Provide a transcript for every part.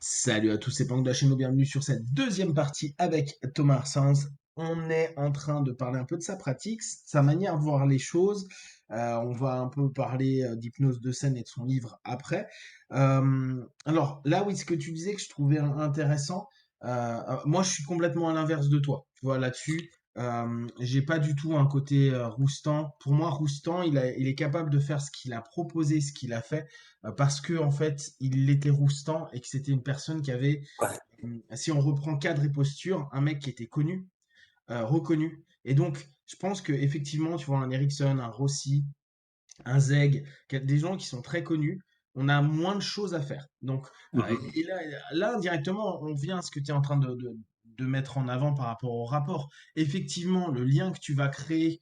Salut à tous, c'est Pank de la chaîne, bienvenue sur cette deuxième partie avec Thomas Arsens. On est en train de parler un peu de sa pratique, sa manière de voir les choses. On va un peu parler d'hypnose de scène et de son livre après. Alors là, oui, ce que tu disais que je trouvais intéressant, moi je suis complètement à l'inverse de toi. Tu vois, là-dessus, j'ai pas du tout un côté Roustan. Pour moi, Roustan, il est capable de faire ce qu'il a proposé, ce qu'il a fait parce que en fait, il était roustant et que c'était une personne qui avait, Ouais. si on reprend cadre et posture, un mec qui était connu, reconnu. Et donc, je pense que effectivement, tu vois, un Ericsson, un Rossi, un Zeg, des gens qui sont très connus, on a moins de choses à faire. Donc, Mhm. et là, indirectement, on vient à ce que tu es en train de mettre en avant par rapport au rapport. Effectivement, le lien que tu vas créer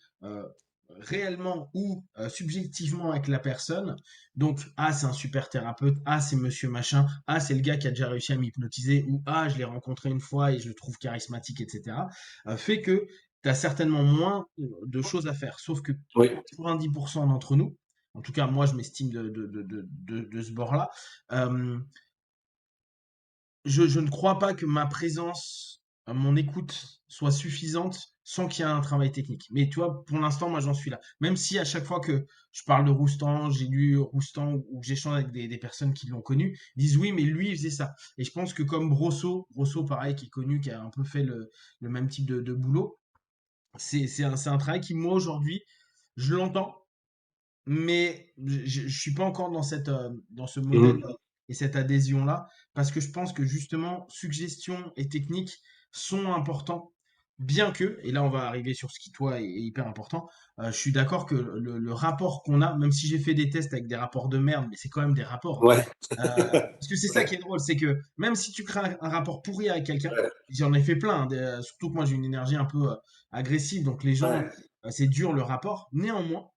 réellement ou subjectivement avec la personne. Donc, ah, c'est un super thérapeute, ah, c'est monsieur machin, ah, c'est le gars qui a déjà réussi à m'hypnotiser, ou ah, je l'ai rencontré une fois et je le trouve charismatique, etc. Fait que tu as certainement moins de choses à faire. Sauf que Oui. 90% d'entre nous, en tout cas moi je m'estime de ce bord-là, euh, je ne crois pas que ma présence, mon écoute soit suffisante sans qu'il y ait un travail technique. Mais tu vois, pour l'instant, moi j'en suis là. Même si à chaque fois que je parle de Roustan, j'ai lu Roustan ou que j'échange avec des personnes qui l'ont connu, ils disent oui, mais lui il faisait ça. Et je pense que comme Brosso pareil, qui est connu, qui a un peu fait le même type de boulot, c'est un travail qui, moi, aujourd'hui, je l'entends, mais je suis pas encore dans ce modèle Mhm. et cette adhésion-là, parce que je pense que justement, suggestion et technique sont importants, bien que, et là on va arriver sur ce qui, toi, est hyper important, je suis d'accord que le rapport qu'on a, même si j'ai fait des tests avec des rapports de merde, mais c'est quand même des rapports, hein. Ouais. Parce que c'est ça qui est drôle, c'est que même si tu crées un rapport pourri avec quelqu'un, Ouais. j'en ai fait plein, hein, surtout que moi j'ai une énergie un peu agressive, donc les gens, Ouais. c'est dur le rapport. Néanmoins,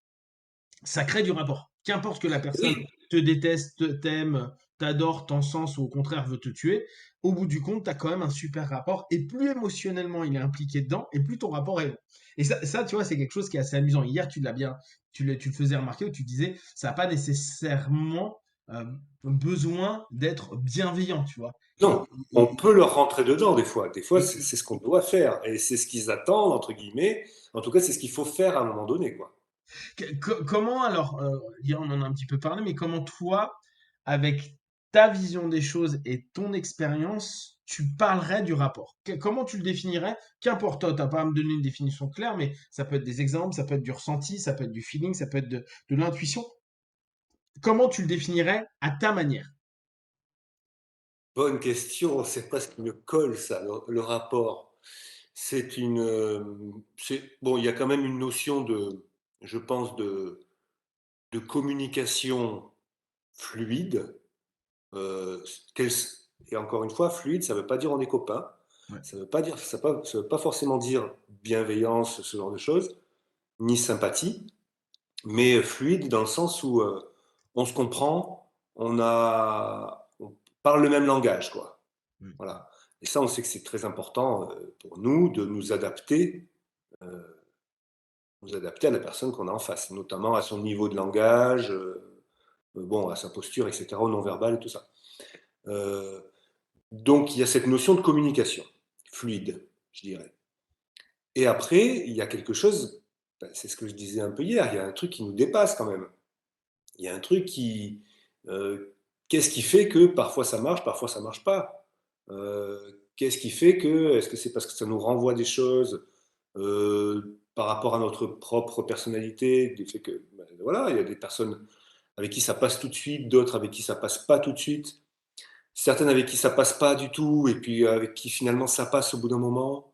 ça crée du rapport. Qu'importe que la personne Oui. te déteste, t'aime, t'adore, t'encense ou au contraire veut te tuer, au bout du compte, tu as quand même un super rapport. Et plus émotionnellement il est impliqué dedans, et plus ton rapport est bon. Et ça tu vois, c'est quelque chose qui est assez amusant. Hier, tu le faisais remarquer où tu disais, ça n'a pas nécessairement euh, besoin d'être bienveillant, tu vois. Non, on peut leur rentrer dedans des fois. Des fois, Et- c'est ce qu'on doit faire. Et c'est ce qu'ils attendent, entre guillemets. En tout cas, c'est ce qu'il faut faire à un moment donné, quoi. Comment alors, hier on en a un petit peu parlé, mais comment toi, avec ta vision des choses et ton expérience, tu parlerais du rapport? Comment tu le définirais? Qu'importe, toi, t'as pas à me donner une définition claire, mais ça peut être des exemples, ça peut être du ressenti, ça peut être du feeling, ça peut être de l'intuition. Comment tu le définirais à ta manière? Bonne question. C'est presque une colle, ça, le rapport. C'est une. Bon, il y a quand même une notion de, je pense, de communication fluide. Euh, qu'elle et encore une fois, fluide, ça ne veut pas dire on est copains, Ouais. ça veut pas forcément dire bienveillance, ce genre de choses, ni sympathie, mais fluide dans le sens où on se comprend, on parle le même langage, quoi. Mm. Voilà. Et ça, on sait que c'est très important pour nous de euh, nous adapter à la personne qu'on a en face, notamment à son niveau de langage, bon, à sa posture, etc., au non-verbal et tout ça. Euh, Donc, il y a cette notion de communication fluide, je dirais. Et après, il y a quelque chose, ben, c'est ce que je disais un peu hier, il y a un truc qui nous dépasse quand même. Il y a un truc qui... qu'est-ce qui fait que parfois ça marche pas? Qu'est-ce qui fait que... Est-ce que c'est parce que ça nous renvoie des choses par rapport à notre propre personnalité, du fait que, ben, voilà, il y a des personnes avec qui ça passe tout de suite, d'autres avec qui ça passe pas tout de suite. Certaines avec qui ça passe pas du tout, et puis avec qui finalement ça passe au bout d'un moment.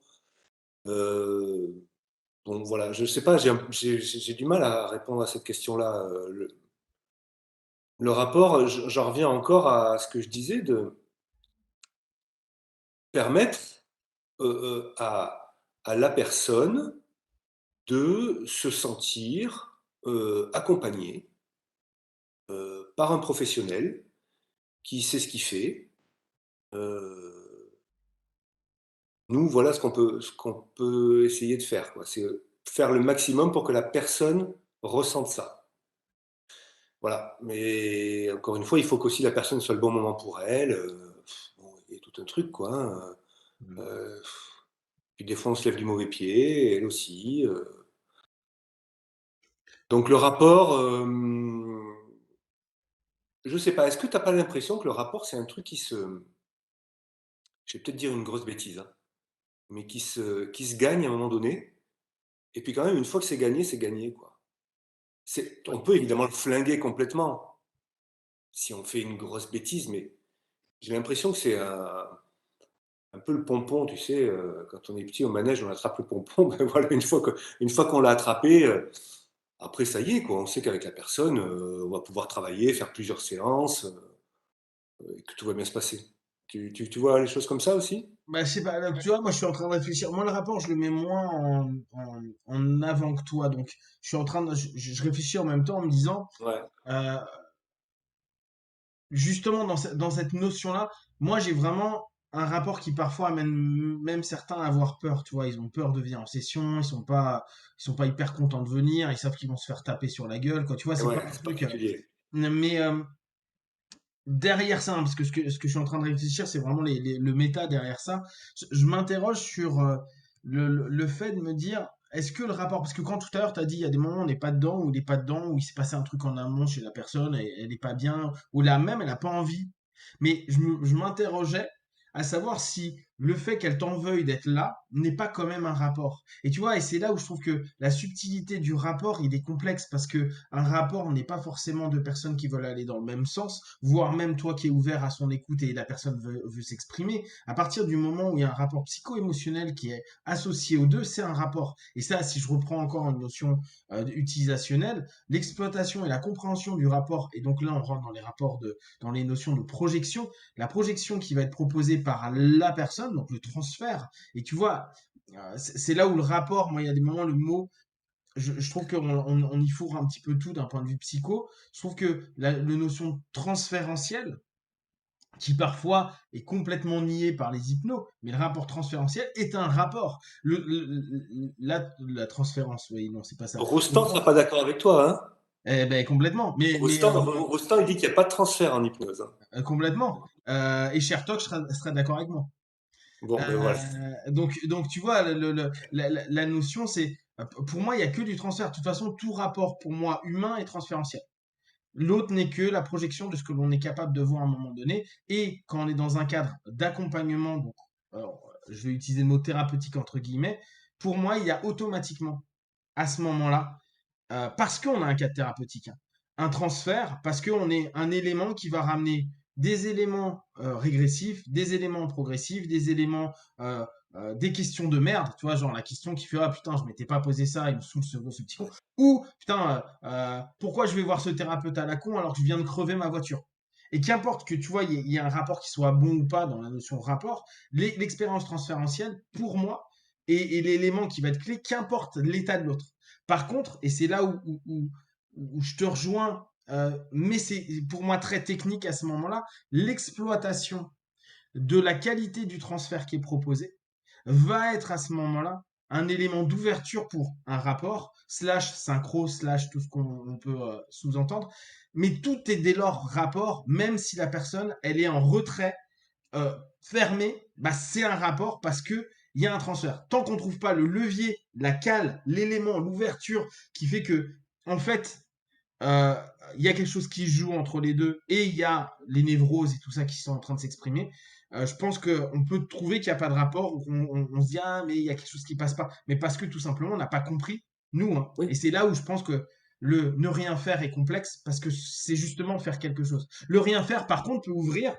Euh, donc voilà, je sais pas, j'ai du mal à répondre à cette question-là. Le rapport, j'en reviens encore à ce que je disais, de permettre à la personne de se sentir accompagnée par un professionnel qui sait ce qu'il fait. Euh, Nous, voilà ce qu'on peut essayer de faire, quoi. C'est faire le maximum pour que la personne ressente ça. Voilà. Mais encore une fois, il faut qu'aussi la personne soit le bon moment pour elle. tout un truc, quoi, hein, Mmh. heu, puis des fois on se lève du mauvais pied, elle aussi, donc le rapport, je sais pas, est-ce que tu as pas l'impression que le rapport, c'est un truc qui se je vais peut-être dire une grosse bêtise, hein, mais qui se gagne à un moment donné et puis quand même une fois que c'est gagné, quoi. On peut évidemment le flinguer complètement, si on fait une grosse bêtise, mais j'ai l'impression que c'est un peu le pompon, tu sais, quand on est petit au manège, on attrape le pompon, ben voilà, une fois qu'on l'a attrapé, après ça y est quoi, on sait qu'avec la personne, on va pouvoir travailler, faire plusieurs séances, et que tout va bien se passer. Tu vois les choses comme ça aussi? Bah, je sais pas, là, tu vois, moi je suis en train de réfléchir. Moi, le rapport, je le mets moins en avant que toi. Donc, je suis en train de, je réfléchis en même temps en me disant, Ouais, euh, justement, dans cette notion-là, moi j'ai vraiment un rapport qui parfois amène même certains à avoir peur. Tu vois, ils ont peur de venir en session, ils sont pas hyper contents de venir, ils savent qu'ils vont se faire taper sur la gueule, quoi. Tu vois, et c'est pas ouais, un c'est truc. particulier. Mais derrière ça, hein, parce que ce que je suis en train de réfléchir, c'est vraiment le méta derrière ça. Je m'interroge sur le fait de me dire, est-ce que le rapport, parce que quand tout à l'heure tu as dit, il y a des moments où on n'est pas dedans, où il n'est pas dedans, où il s'est passé un truc en amont chez la personne, et elle n'est pas bien, ou là même elle n'a pas envie. Mais je m'interrogeais à savoir si le fait qu'elle t'en veuille d'être là n'est pas quand même un rapport. Et tu vois, et c'est là où je trouve que la subtilité du rapport, il est complexe parce que un rapport n'est pas forcément deux personnes qui veulent aller dans le même sens, voire même toi qui es ouvert à son écoute et la personne veut s'exprimer. À partir du moment où il y a un rapport psycho-émotionnel qui est associé aux deux, c'est un rapport. Et ça, si je reprends encore une notion utilisationnelle, l'exploitation et la compréhension du rapport, et donc là on rentre dans les rapports dans les notions de projection, la projection qui va être proposée par la personne, donc le transfert. Et tu vois, c'est là où le rapport, moi il y a des moments, le mot je trouve qu'on y fourre un petit peu tout d'un point de vue psycho. Je trouve que la notion transférentielle, qui parfois est complètement niée par les hypnos, mais le rapport transférentiel est un rapport. La transférence, oui, non, c'est pas ça. Le Roustan trans- sera pas d'accord avec toi, hein? eh ben, complètement. Roustan, il dit qu'il y a pas de transfert en hypnose, hein. Complètement. Et Chertok serait d'accord avec moi. Bon, ben voilà. Donc tu vois, la notion, c'est, pour moi, il y a que du transfert. De toute façon, tout rapport, pour moi, humain est transférentiel. L'autre n'est que la projection de ce que l'on est capable de voir à un moment donné. Et quand on est dans un cadre d'accompagnement, donc, alors, je vais utiliser le mot thérapeutique entre guillemets, pour moi, il y a automatiquement, à ce moment-là, parce qu'on a un cadre thérapeutique, hein, un transfert, parce qu'on est un élément qui va ramener des éléments régressifs, des éléments progressifs, des éléments, des questions de merde, tu vois, genre la question qui fait ah putain, je m'étais pas posé ça, il me saoule ce petit con, ou putain, pourquoi je vais voir ce thérapeute à la con alors que je viens de crever ma voiture. Et qu'importe que tu vois, il y a un rapport qui soit bon ou pas dans la notion rapport, l'expérience transférentielle, pour moi, est l'élément qui va être clé, qu'importe l'état de l'autre. Par contre, et c'est là où je te rejoins, mais c'est pour moi très technique à ce moment-là, l'exploitation de la qualité du transfert qui est proposé va être à ce moment-là un élément d'ouverture pour un rapport, slash synchro, slash tout ce qu'on peut sous-entendre. Mais tout est dès lors rapport, même si la personne, elle est en retrait fermé, bah, c'est un rapport parce que il y a un transfert. Tant qu'on trouve pas le levier, la cale, l'élément, l'ouverture qui fait que, en fait, euh, il y a quelque chose qui joue entre les deux et il y a les névroses et tout ça qui sont en train de s'exprimer. Je pense qu'on peut trouver qu'il n'y a pas de rapport, on se dit ah mais il y a quelque chose qui passe pas, mais parce que tout simplement on n'a pas compris nous. Hein. Et Oui. c'est là où je pense que le ne rien faire est complexe parce que c'est justement faire quelque chose. Le rien faire par contre peut ouvrir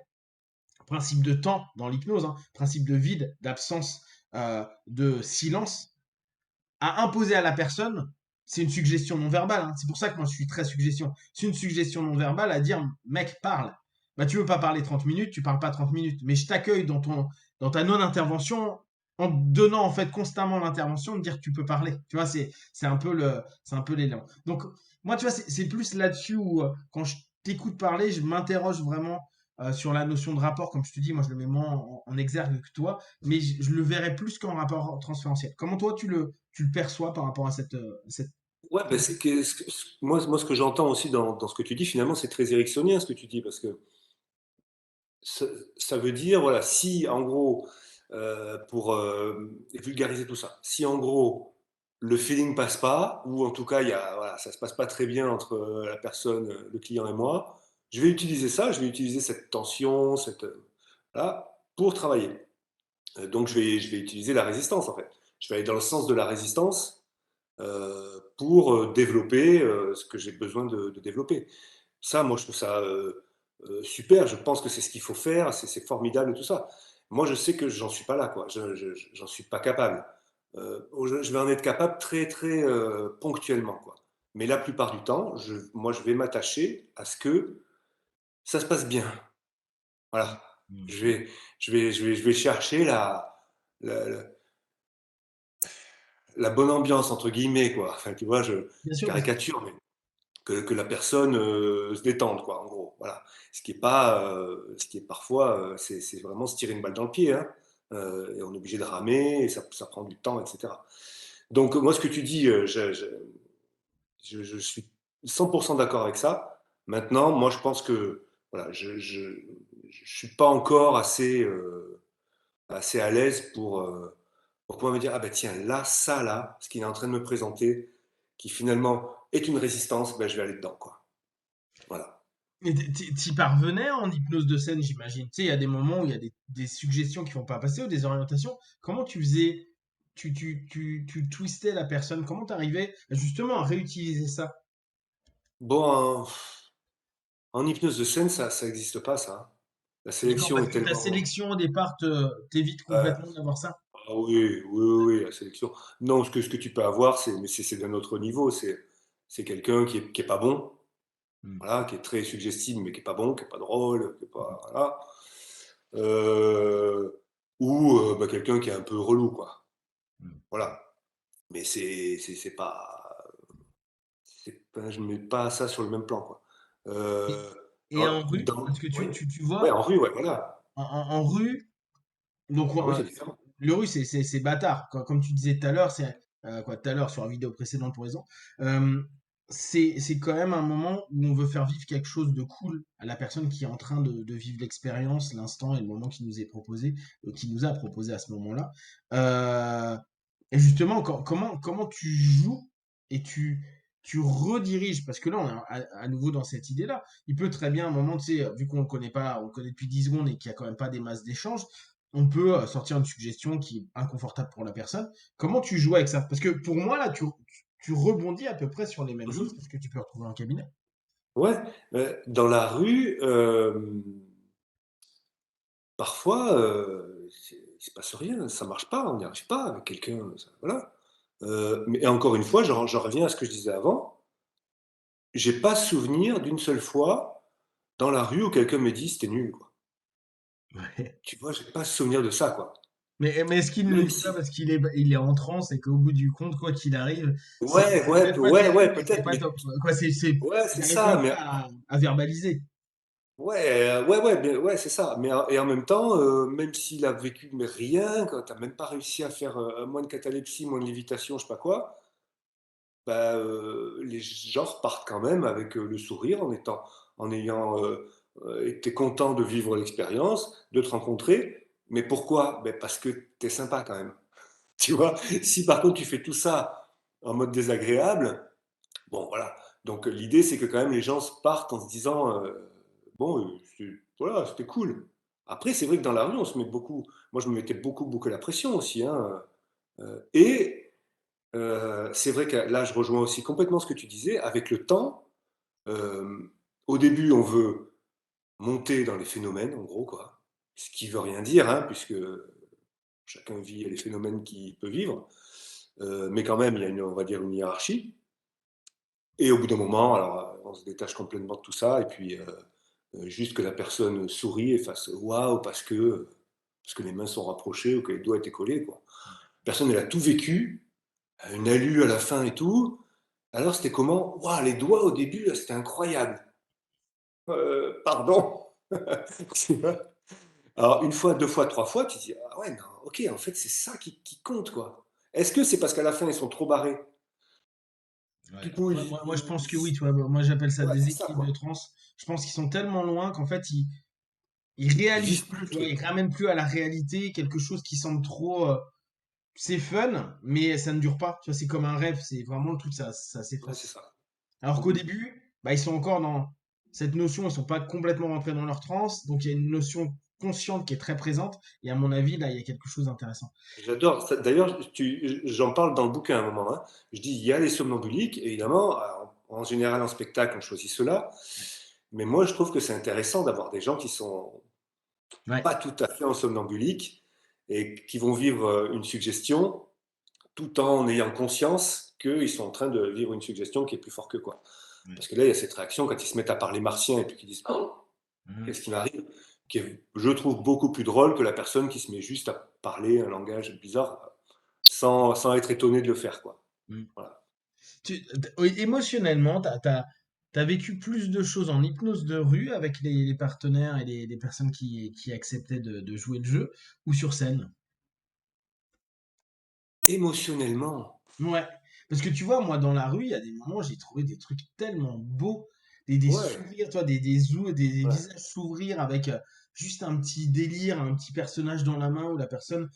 principe de temps dans l'hypnose, hein, principe de vide, d'absence, de silence, à imposer à la personne, c'est une suggestion non verbale. Hein. C'est pour ça que moi je suis très suggestion. C'est une suggestion non verbale à dire mec parle. Bah tu veux pas parler 30 minutes, tu parles pas 30 minutes, mais je t'accueille dans ta non intervention en donnant en fait constamment l'intervention de dire que tu peux parler. Tu vois c'est un peu l'élan. Donc moi tu vois c'est plus là-dessus où quand je t'écoute parler, je m'interroge vraiment sur la notion de rapport, comme je te dis, moi je le mets moins en exergue que toi, mais je le verrais plus qu'en rapport transférentiel. Comment toi tu le perçois par rapport à cette... Ouais, ben c'est que, moi, ce que j'entends aussi dans ce que tu dis, finalement, c'est très ericksonien ce que tu dis, parce que Ça ça veut dire, voilà, si en gros, pour, vulgariser tout ça, si en gros, le feeling passe pas ou en tout cas il y a voilà, ça se passe pas très bien entre, la personne, le client et moi, je vais utiliser ça, je vais utiliser cette tension, cette, voilà, pour travailler. Donc je vais utiliser la résistance, en fait. Je vais aller dans le sens de la résistance, pour, développer, ce que j'ai besoin de développer. Ça, moi, je trouve ça, super. Je pense que c'est ce qu'il faut faire, c'est formidable tout ça. Moi, je sais que j'en suis pas là, quoi. J'en suis pas capable. Je vais en être capable très, très, ponctuellement, quoi. Mais la plupart du temps, moi, je vais m'attacher à ce que ça se passe bien. Voilà. Mmh. Je vais chercher la «la bonne ambiance» entre guillemets, quoi. Enfin, tu vois, Bien je sûr, bien sûr. caricature, mais que la personne, se détende quoi, en gros, voilà. Ce qui est pas, ce qui est parfois, c'est vraiment se tirer une balle dans le pied, hein, et on est obligé de ramer et ça prend du temps et cetera. Donc moi ce que tu dis, je suis 100 d'accord avec ça. Maintenant, moi je pense que, voilà, je suis pas encore assez, assez à l'aise pour pouvoir me dire: «Ah bah tiens là, ça là, ce qu'il est en train de me présenter, qui finalement est une résistance, bah je vais aller dedans quoi». Voilà. Et tu parvenais en hypnose de scène, j'imagine. Tu sais, il y a des moments où il y a des suggestions qui vont pas passer ou des orientations. Comment tu faisais? Tu twistais la personne. Comment tu arrivais justement à réutiliser ça? Bon, en hypnose de scène, ça existe pas ça, hein. La D'accord, sélection parce est que ta tellement, sélection au départ t'évite heu, complètement d'avoir ça. ah oui, oui, oui, oui, la sélection. Non, ce que tu peux avoir, c'est d'un autre niveau, c'est quelqu'un qui est pas bon, Mm, voilà, qui est très suggestible, mais qui est pas bon, qui est pas drôle, qui est mm, pas voilà. Ou, bah, quelqu'un qui est un peu relou, quoi. mm. Voilà. Mais c'est pas je mets pas ça sur le même plan, quoi. Et, Heu, et en rue, dans parce que oui? tu Ouais, vois, en rue, ouais, voilà. en rue, donc, Ah oui, c'est différent. le russe, c'est bâtard. Comme tu disais tout à l'heure, quoi, tout à l'heure sur la vidéo précédente pour exemple, euh, c'est quand même un moment où on veut faire vivre quelque chose de cool à la personne qui est en train de vivre l'expérience, l'instant et le moment qui nous est proposé, qui nous a proposé à ce moment-là. Euh, et justement, comment tu joues et tu rediriges, parce que là, on est à nouveau dans cette idée-là. Il peut très bien, à un moment, tu sais, vu qu'on le connaît pas, on le connaît depuis 10 secondes et qu'il y a quand même pas des masses d'échanges, on peut sortir une suggestion qui est inconfortable pour la personne. Comment tu joues avec ça? Parce que pour moi, là, tu rebondis à peu près sur les mêmes Mmh choses mh. que ce que tu peux retrouver en cabinet. Ouais, dans la rue, parfois, il se passe rien, ça marche pas, on n'y arrive pas avec quelqu'un, ça voilà. Mais et encore une fois, j'en reviens à ce que je disais avant, j'ai pas souvenir d'une seule fois dans la rue où quelqu'un m'ait dit: «C'était nul», quoi. Ouais. Tu vois? J'ai pas souvenir de ça, quoi. Mais est-ce qu'il ne le Même dit pas si parce qu'il est en transe et qu'au bout du compte, quoi qu'il arrive, ouais, c'est ouais, peut-être pas ouais, terrible, ouais, mais c'est peut-être, pas mais top. Quoi, ouais, il c'est n'arrive même ça, mais pas à verbaliser. ouais, ouais, ouais, beh, ouais, c'est ça. Mais en même temps, même s'il a vécu mais rien, quand tu as même pas réussi à faire, moins de catalepsie, moins de lévitation, je sais pas quoi, bah, les gens repartent quand même avec, le sourire en ayant, été content de vivre l'expérience, de te rencontrer. Mais pourquoi? Beh, parce que tu es sympa quand même. Tu vois? Si par contre tu fais tout ça en mode désagréable, bon voilà. Donc, l'idée c'est que quand même les gens se partent en se disant, «Bon, voilà, c'était cool». Après c'est vrai que dans la rue on se met beaucoup moi je me mettais beaucoup, beaucoup la pression aussi, hein, et c'est vrai que là, je rejoins aussi complètement ce que tu disais. Avec le temps, hem, au début, on veut monter dans les phénomènes, en gros, quoi. Ce qui veut rien dire, hein, puisque chacun vit les phénomènes qu'il peut vivre. Mais quand même, il y a on va dire, une hiérarchie. Et au bout d'un moment, alors, on se détache complètement de tout ça et puis, juste que la personne sourie et fasse «waouh» parce que les mains sont rapprochées ou que les doigts étaient collés, quoi. La personne, elle a tout vécu, une alu à la fin et tout. Alors c'était comment? Waouh, les doigts au début, là, c'était incroyable. Pardon? Tu vois? Alors 1 fois, 2 fois, 3 fois, tu te dis: «Ah ouais, non, OK, en fait, c'est ça qui compte, quoi». Est-ce que c'est parce qu'à la fin, ils sont trop barrés? Ouais. Du coup, Moi, je pense que oui, ils tu vois. Moi, j'appelle ça ouais, des c'est ça, équilibres de quoi. transe. Je pense qu'ils sont tellement loin qu'en fait, Ils réalisent vivent plus, plus le tu vois, ils truc. ramènent plus à la réalité quelque chose qui semble trop, c'est fun, mais ça ne dure pas. Tu vois, c'est comme un rêve, c'est vraiment le truc, ça Ouais, c'est s'efface. ça. Alors qu'au Mhm. début, bah, ils sont encore dans cette notion, ils sont pas complètement rentrés dans leur transe, donc il y a une notion consciente qui est très présente, et à mon avis, là, il y a quelque chose d'intéressant. J'adore. D'ailleurs, j'en parle dans le bouquin à un moment, hein. Je dis, il y a les somnambuliques, évidemment. En général, en spectacle, on choisit cela. Mais moi, je trouve que c'est intéressant d'avoir des gens qui sont Ouais, pas tout à fait en somnambulique et qui vont vivre une suggestion tout en ayant conscience qu'ils sont en train de vivre une suggestion qui est plus forte que quoi. ouais. Parce que là, il y a cette réaction quand ils se mettent à parler martien et puis qu'ils disent oh, Mhm. qu'est-ce qui m'arrive, qui est, je trouve, beaucoup plus drôle que la personne qui se met juste à parler un langage bizarre sans être étonné de le faire, quoi. Mhm. Voilà. Oui, émotionnellement, t'as vécu plus de choses en hypnose de rue avec les partenaires et les personnes qui acceptaient de jouer le jeu, ou sur scène? Émotionnellement, Ouais, parce que tu vois, moi, dans la rue, il y a des moments, j'ai trouvé des trucs tellement beaux, des ouais, sourires, toi, des ouais. visages s'ouvrir avec juste un petit délire, un petit personnage dans la main où la personne,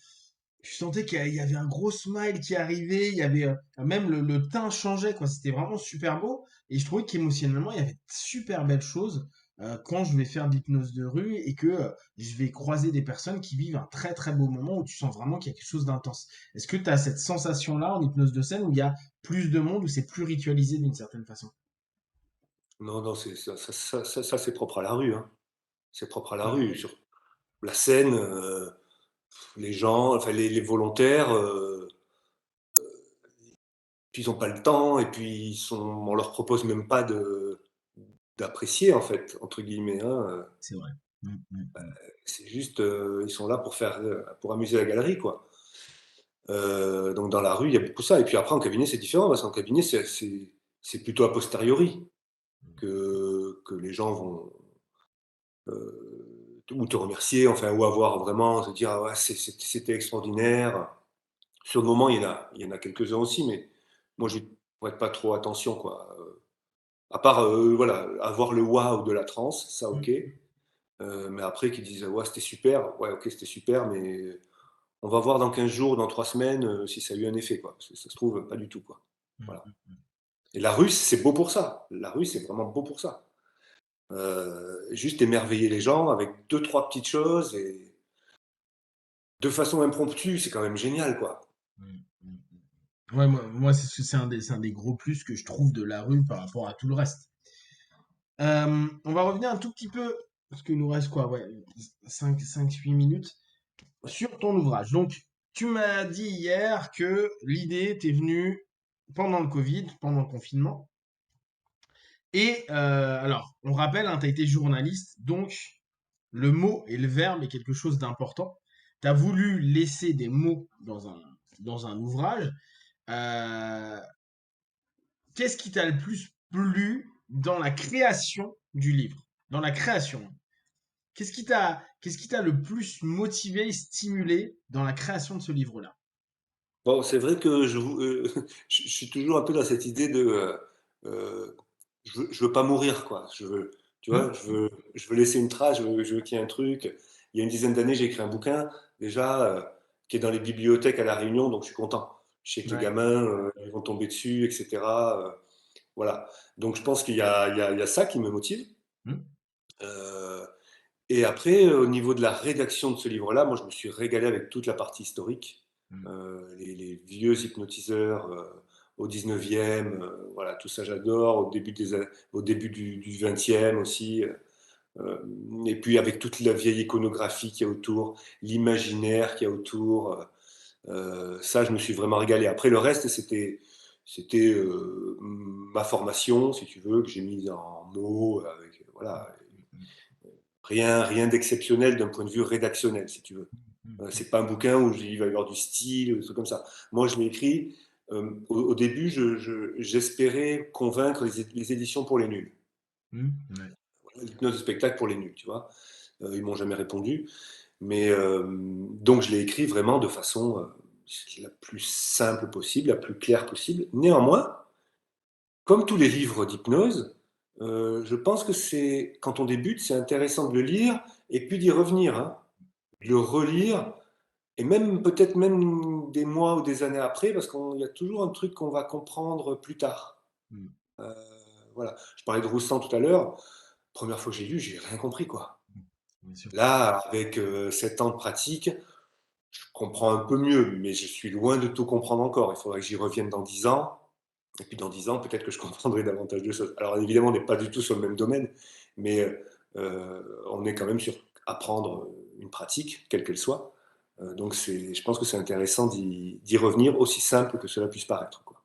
je sentais qu'il y avait un gros smile qui arrivait, il y avait même le teint changeait, quoi. C'était vraiment super beau. Et je trouvais qu'émotionnellement, il y avait de super belles choses quand je vais faire de l'hypnose de rue et que je vais croiser des personnes qui vivent un très très beau moment où tu sens vraiment qu'il y a quelque chose d'intense. Est-ce que tu as cette sensation-là en hypnose de scène où il y a plus de monde, où c'est plus ritualisé d'une certaine façon? Non, non, ça, c'est propre à la rue, hein. C'est propre à la Ouais, rue. Sur la scène, les gens, enfin les volontaires, puis ils n'ont pas le temps et puis on leur propose même pas d'apprécier en fait entre guillemets, hein. c'est vrai. Mm. C'est juste, ils sont là pour amuser la galerie quoi. Donc dans la rue, il y a beaucoup ça et puis après en cabinet, c'est différent parce qu'en cabinet, c'est plutôt a posteriori que les gens vont, ou te remercier, enfin ou avoir vraiment se dire: «Ah ouais, c'était extraordinaire». Sur le moment, il y en a quelques-uns aussi, mais moi, je prête pas trop attention, quoi. À part, voilà, avoir le waouh de la transe, ça OK. Mm. Mais après qu'ils disent: «Ouais, c'était super». Ouais, OK, c'était super, mais on va voir dans 15 jours, dans 3 semaines, si ça a eu un effet, quoi. Parce que ça se trouve, pas du tout, quoi. Voilà. Mm. Et la rue, c'est beau pour ça. La rue, c'est vraiment beau pour ça. Juste émerveiller les gens avec deux trois petites choses et de façon impromptue, c'est quand même génial, quoi. Mm. Ouais, moi c'est un des gros plus que je trouve de la rue par rapport à tout le reste. On va revenir un tout petit peu, parce qu'il nous reste quoi, ouais, 5-8 minutes, Ouais. sur ton ouvrage. Donc, tu m'as dit hier que l'idée t'est venue pendant le Covid, pendant le confinement. Et alors, on rappelle, tu as été journaliste, donc le mot et le verbe est quelque chose d'important. Tu as voulu laisser des mots dans un ouvrage. Euh, Qu'est-ce qui t'a le plus plu dans la création du livre? Dans la création. Qu'est-ce qui t'a le plus motivé et stimulé dans la création de ce livre-là? Bon, c'est vrai que je suis toujours un peu dans cette idée de, je veux pas mourir, quoi. Tu vois? Hmm. Je veux laisser une trace, je veux qu'il y ait un truc. Il y a une dizaine d'années, j'ai écrit un bouquin, déjà, qui est dans les bibliothèques à La Réunion, donc je suis content. Je sais que les Ouais. gamins, ils vont tomber dessus et cetera, voilà. Donc je pense qu'il y a ça qui me motive. Hmm. Heu Et après, au niveau de la rédaction de ce livre-là, moi, je me suis régalé avec toute la partie historique, Hmm. les vieux hypnotiseurs, au 19e, voilà, tout ça j'adore, au début du 20e aussi, et puis avec toute la vieille iconographie qu'il y a autour, l'imaginaire qu'il y a autour, ça, je me suis vraiment régalé. Après le reste, c'était, ma formation, si tu veux, que j'ai mise en mots avec, voilà, rien d'exceptionnel d'un point de vue rédactionnel, si tu veux. C'est pas un bouquin où il va y avoir du style, ou des trucs comme ça. Moi, je l'ai écrit, au début, j'espérais convaincre les éditions pour les nuls. Hmm. Ouais. L'hypnose de spectacle pour les nuls, tu vois. Ils m'ont jamais répondu. Mais donc, je l'ai écrit vraiment de façon la plus simple possible, la plus claire possible. Néanmoins, comme tous les livres d'hypnose, Je pense que c'est quand on débute, c'est intéressant de le lire et puis d'y revenir, hein. De le relire et même peut-être même des mois ou des années après parce qu'il y a toujours un truc qu'on va comprendre plus tard. Mmh. Heu, voilà. Je parlais de Roustan tout à l'heure. Première fois que j'ai lu, j'ai rien compris, quoi. Mmh. Bien sûr. Là, avec, 7 ans de pratique, je comprends un peu mieux, mais je suis loin de tout comprendre encore. Il faudrait que j'y revienne dans 10 ans et puis dans 10 ans, peut-être que je comprendrai davantage de choses. Alors évidemment, on n'est pas du tout sur le même domaine, mais on est quand même sur apprendre, une pratique, quelle qu'elle soit. Donc je pense que c'est intéressant d'y revenir, aussi simple que cela puisse paraître, quoi.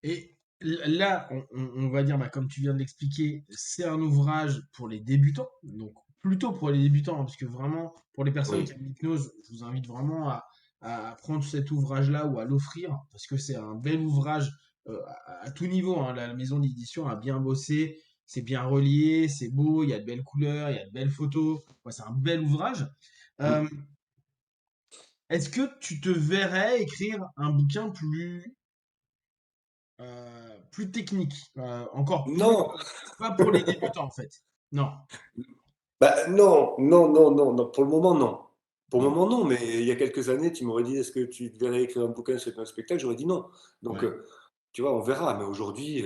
Et là, on va dire, bah, comme tu viens de l'expliquer, c'est un ouvrage pour les débutants, donc plutôt pour les débutants, hein, parce que vraiment, pour les personnes qui Oui. aiment l'hypnose, je vous invite vraiment à prendre cet ouvrage-là ou à l'offrir, parce que c'est un bel ouvrage à tout niveau, hein. La maison d'édition a bien bossé, c'est bien relié, c'est beau, il y a de belles couleurs, il y a de belles photos. Ouais, c'est un bel ouvrage. Mmh. Euh, Est-ce que tu te verrais écrire un bouquin plus technique, encore plus, Non! pas pour les débutants en fait. Non. Bah, non, non, non, non, non, pour le moment, non. Pour le Ouais, moment, non, mais il y a quelques années, tu m'aurais dit: «Est-ce que tu te verrais écrire un bouquin sur un spectacle?» J'aurais dit: «Non». Donc, ouais. tu vois, on verra, mais aujourd'hui,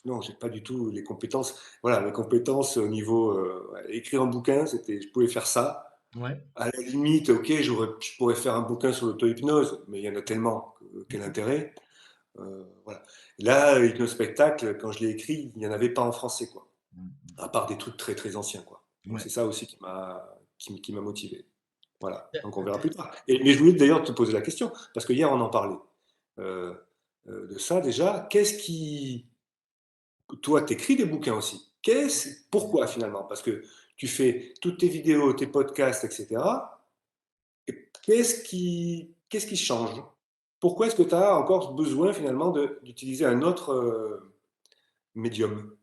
non, j'ai pas du tout les compétences. Voilà, les compétences au niveau, ouais, écrire un bouquin, c'était je pouvais faire ça. Ouais. À la limite, OK, je pourrais faire un bouquin sur l'auto-hypnose, mais il y en a tellement que quel intérêt? Voilà. Là, Hypnospectacle, quand je l'ai écrit, il y en avait pas en français, quoi. Mmh. À part des trucs très, très anciens, quoi. Donc Ouais. c'est ça aussi qui m'a motivé. Voilà, Tu donc on verra plus tard. Mais je voulais d'ailleurs te poser la question, parce que hier on en parlait, heu de ça déjà. Qu'est-ce qui toi, tu écris des bouquins aussi. Pourquoi finalement? Parce que tu fais toutes tes vidéos, tes podcasts et cetera et qu'est-ce qui change? Pourquoi est-ce que tu as encore besoin finalement d'utiliser un autre, médium?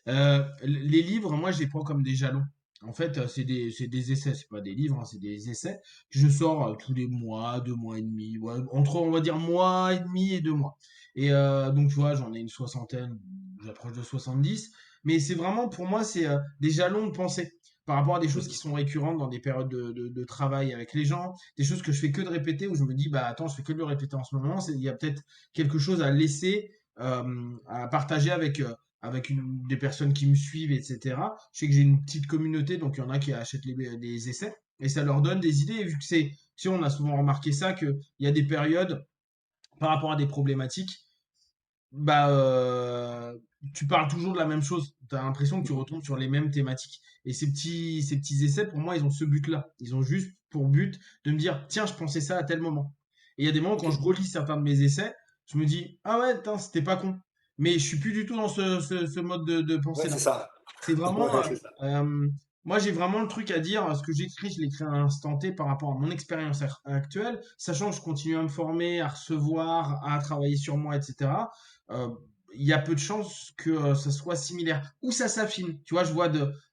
Les livres, moi, je les prends comme des jalons. En fait, c'est des essais, c'est pas des livres, hein, c'est des essais que je sors tous les mois, 2 mois et demi, ouais, entre, on va dire, mois et demi et 2 mois. Et donc, tu vois, j'en ai une soixantaine, j'approche de 70. Mais c'est vraiment, pour moi, c'est des jalons de pensée par rapport à des choses qui Mmh. sont récurrentes dans des périodes de travail avec les gens, des choses que je fais que de répéter, où je me dis, bah attends, je fais que de le répéter en ce moment, il y a peut-être quelque chose à laisser, à partager avec des personnes qui me suivent, etc. Je sais que j'ai une petite communauté, donc il y en a qui achètent les essais, et ça leur donne des idées, et vu que si on a souvent remarqué ça, qu'il y a des périodes par rapport à des problématiques, bah, tu parles toujours de la même chose. Tu as l'impression que tu retombes sur les mêmes thématiques. Et ces petits essais, pour moi, ils ont ce but-là. Ils ont juste pour but de me dire, tiens, je pensais ça à tel moment. Et il y a des moments, quand je OK. relis certains de mes essais, je me dis, ah ouais, putain, c'était pas con. Mais je suis plus du tout dans ce mode de Ouais, c'est pensée-là. ça. C'est vraiment, Ouais, c'est ça. moi j'ai vraiment le truc à dire, ce que j'écris, je l'écris à l'instant T par rapport à mon expérience actuelle, sachant que je continue à me former, à recevoir, à travailler sur moi, etc. Euh, il y a peu de chances que ça soit similaire ou ça s'affine. Tu vois, je vois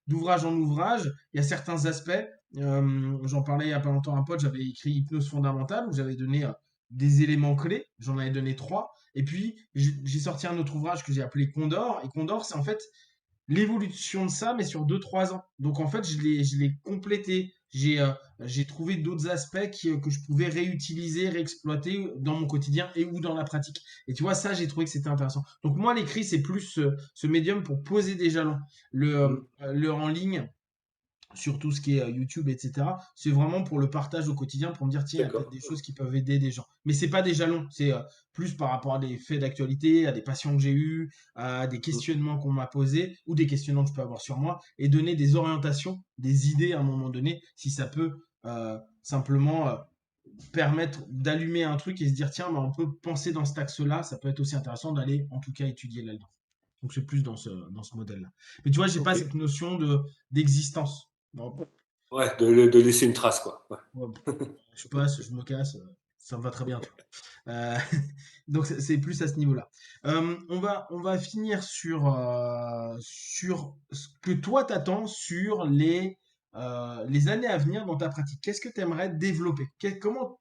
d'ouvrage en ouvrage, il y a certains aspects. J'en parlais il y a pas longtemps à un pote, j'avais écrit Hypnose fondamentale où j'avais donné des éléments clés, j'en avais donné trois. Et puis j'ai sorti un autre ouvrage que j'ai appelé Condor. Et Condor, c'est en fait l'évolution de ça, mais sur 2 3 ans. Donc en fait, je l'ai complété. J'ai trouvé d'autres aspects que je pouvais réutiliser, réexploiter dans mon quotidien et ou dans la pratique. Et tu vois, ça, j'ai trouvé que c'était intéressant. Donc moi, l'écrit, c'est plus ce médium pour poser des jalons. Mmh. Le en ligne, sur tout ce qui est YouTube, etc. C'est vraiment pour le partage au quotidien, pour me dire, tiens, il y a peut-être D'accord. des choses qui peuvent aider des gens. Mais c'est pas des jalons, c'est plus par rapport à des faits d'actualité, à des passions que j'ai eues, à des Mmh. questionnements qu'on m'a posés, ou des questionnements que je peux avoir sur moi, et donner des orientations, des idées à un moment donné, si ça peut simplement permettre d'allumer un truc et se dire, tiens, bah, on peut penser dans cet axe-là, ça peut être aussi intéressant d'aller, en tout cas, étudier là-dedans. Donc c'est plus dans ce modèle-là. Mais tu vois, j'ai pas OK. cette notion d'existence. Bon, Ouais, de laisser une trace, quoi. Ouais. ouais, je passe, je me casse, ça me va très bien, tu vois. Donc c'est plus à ce niveau-là. On va finir sur ce que toi t'attends sur les années à venir dans ta pratique. Qu'est-ce que tu aimerais développer? Comment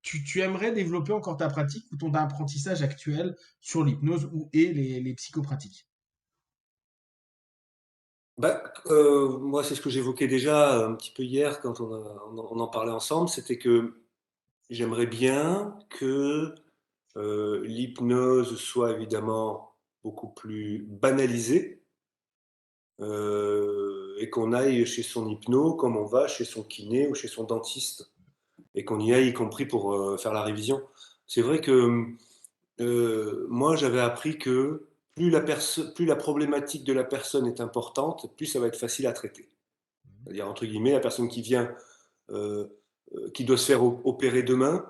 tu aimerais développer encore ta pratique ou ton apprentissage actuel sur l'hypnose ou les psychopratiques? Moi, c'est ce que j'évoquais déjà un petit peu hier quand on en parlait ensemble, c'était que j'aimerais bien que, l'hypnose soit évidemment beaucoup plus banalisée, et qu'on aille chez son hypno comme on va chez son kiné ou chez son dentiste et qu'on y aille y compris pour, faire la révision. C'est vrai que, moi, j'avais appris que plus la problématique de la personne est importante, plus ça va être facile à traiter. C'est-à-dire, entre guillemets, la personne qui vient, heu qui doit se faire opérer demain,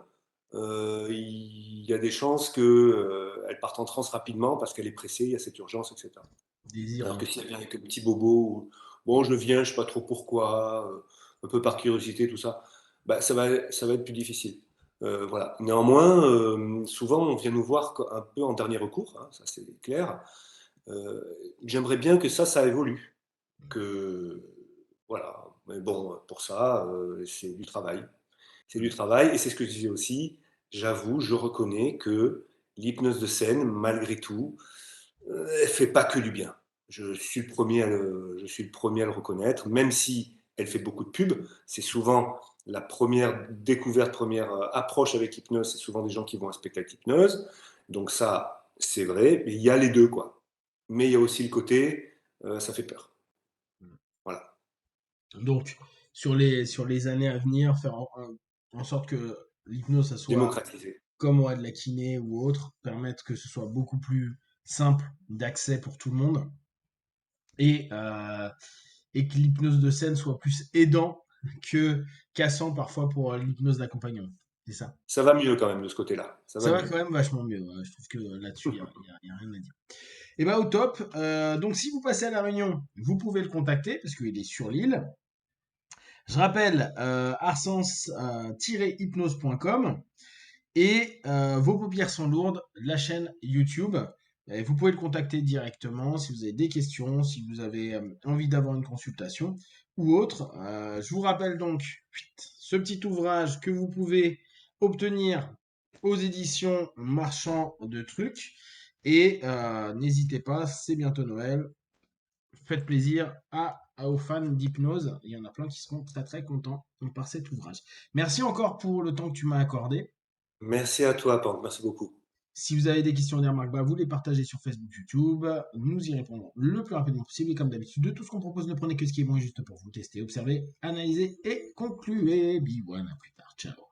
il y a des chances que, elle parte en transe rapidement parce qu'elle est pressée, il y a cette urgence et cetera. Alors que Désir. si elle vient avec un petit bobo ou bon, je viens, je sais pas trop pourquoi, un peu par curiosité, tout ça, bah, ça va être plus difficile. Voilà. Néanmoins, souvent, on vient nous voir un peu en dernier recours, hein, ça c'est clair. J'aimerais bien que ça évolue, que voilà. Mais bon, pour ça, c'est du travail. C'est du Mmh. travail et c'est ce que je disais aussi. J'avoue, je reconnais que l'hypnose de scène, malgré tout, elle fait pas que du bien. Je suis le premier à le reconnaître, même si elle fait beaucoup de pub. C'est souvent la première découverte, première approche avec l'hypnose, c'est souvent des gens qui vont à un spectacle hypnose. Donc ça, c'est vrai, mais il y a les deux, quoi. Mais il y a aussi le côté, ça fait peur. Voilà. Donc, sur les années à venir, faire en sorte que l'hypnose, ça soit Démocratiser. comme ouais, de la kiné ou autre, permettre que ce soit beaucoup plus simple d'accès pour tout le monde et, euh, et que l'hypnose de scène soit plus aidant que cassant parfois pour l'hypnose d'accompagnement. C'est ça. Ça va mieux quand même de ce côté-là. Ça Ça va va quand mieux. même vachement mieux. Je trouve que là-dessus, y a rien à dire. Et bah au top. Donc si vous passez à La Réunion, vous pouvez le contacter parce qu'il est sur l'île. Je rappelle arsens-hypnose.com et Vos paupières sont lourdes, la chaîne YouTube. Et vous pouvez le contacter directement si vous avez des questions, si vous avez envie d'avoir une consultation ou autre. Je vous rappelle donc ce petit ouvrage que vous pouvez obtenir aux éditions Marchand de Trucs. Et n'hésitez pas, c'est bientôt Noël. Faites plaisir aux fans d'hypnose. Il y en a plein qui seront très très contents par cet ouvrage. Merci encore pour le temps que tu m'as accordé. Merci à toi, Pante. Merci beaucoup. Si vous avez des questions ou des remarques, bah, vous les partagez sur Facebook, YouTube. Nous y répondrons le plus rapidement possible. Et comme d'habitude, de tout ce qu'on propose, ne prenez que ce qui est bon et juste pour vous tester, observer, analyser et concluer. Biwan, à plus tard. Ciao.